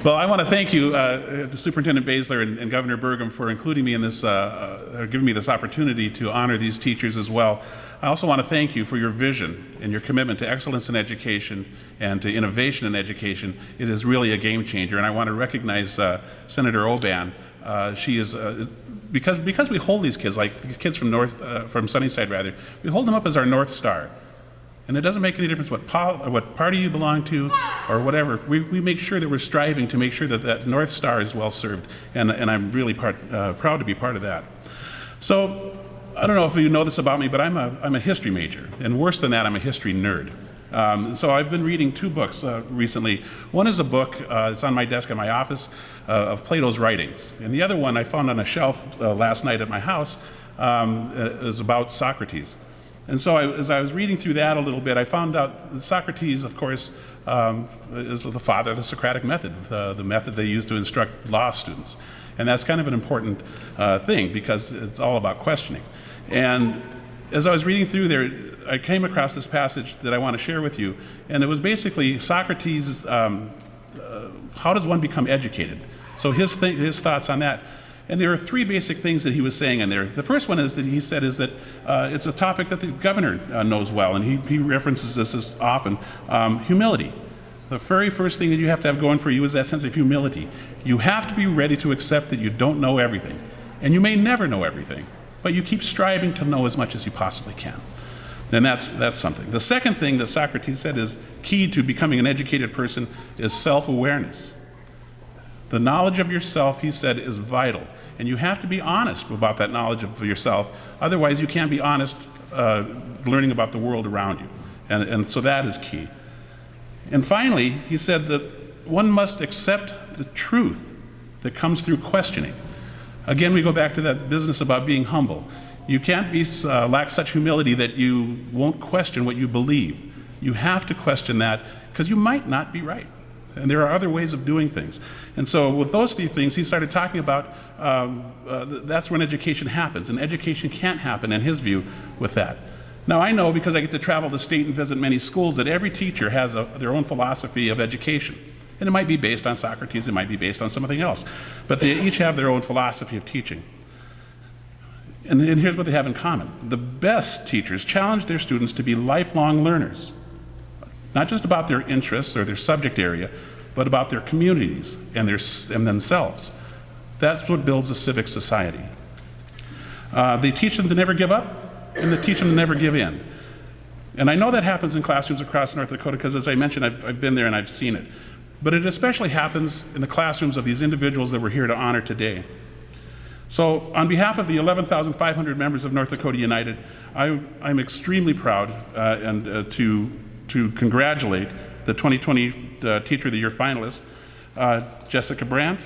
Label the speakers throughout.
Speaker 1: Well, I want to thank you, to Superintendent Baszler and Governor Burgum, for including me in this, or giving me this opportunity to honor these teachers as well. I also want to thank you for your vision and your commitment to excellence in education and to innovation in education. It is really a game changer, and I want to recognize Senator Oban. She is, because we hold these kids, like these kids from Sunnyside rather, we hold them up as our North Star. And it doesn't make any difference what party you belong to or whatever. We make sure that we're striving to make sure that that North Star is well served. And I'm really proud to be part of that. So I don't know if you know this about me, but I'm a history major. And worse than that, I'm a history nerd. So I've been reading two books recently. One is a book, it's on my desk in my office, of Plato's writings. And the other one I found on a shelf last night at my house is about Socrates. And so as I was reading through that a little bit, I found out that Socrates, of course, is the father of the Socratic method, the method they used to instruct law students. And that's kind of an important thing because it's all about questioning. And as I was reading through there, I came across this passage that I want to share with you. And it was basically Socrates, how does one become educated? So his thoughts on that. And there are three basic things that he was saying in there. The first one is that he said is that it's a topic that the governor knows well, and he references this as often, humility. The very first thing that you have to have going for you is that sense of humility. You have to be ready to accept that you don't know everything. And you may never know everything, but you keep striving to know as much as you possibly can. And that's something. The second thing that Socrates said is key to becoming an educated person is self-awareness. The knowledge of yourself, he said, is vital. And you have to be honest about that knowledge of yourself. Otherwise, you can't be honest learning about the world around you. And so that is key. And finally, he said that one must accept the truth that comes through questioning. Again, we go back to that business about being humble. You can't lack such humility that you won't question what you believe. You have to question that because you might not be right. And there are other ways of doing things. And so with those three things, he started talking about that's when education happens. And education can't happen, in his view, with that. Now I know, because I get to travel the state and visit many schools, that every teacher has their own philosophy of education. And it might be based on Socrates, it might be based on something else. But they each have their own philosophy of teaching. And here's what they have in common. The best teachers challenge their students to be lifelong learners. Not just about their interests or their subject area, but about their communities and themselves. That's what builds a civic society. They teach them to never give up, and they teach them to never give in. And I know that happens in classrooms across North Dakota because, as I mentioned, I've been there and I've seen it. But it especially happens in the classrooms of these individuals that we're here to honor today. So on behalf of the 11,500 members of North Dakota United, I'm extremely proud to congratulate the 2020 Teacher of the Year finalists, Jessica Brandt,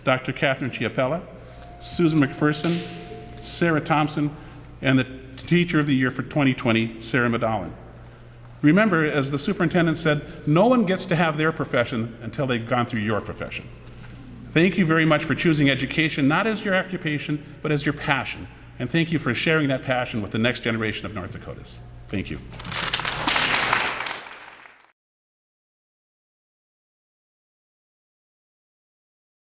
Speaker 1: Dr. Catherine Chiapella, Susan McPherson, Sarah Thompson, and the Teacher of the Year for 2020, Sara Medalen. Remember, as the superintendent said, no one gets to have their profession until they've gone through your profession. Thank you very much for choosing education, not as your occupation, but as your passion. And thank you for sharing that passion with the next generation of North Dakotas. Thank you.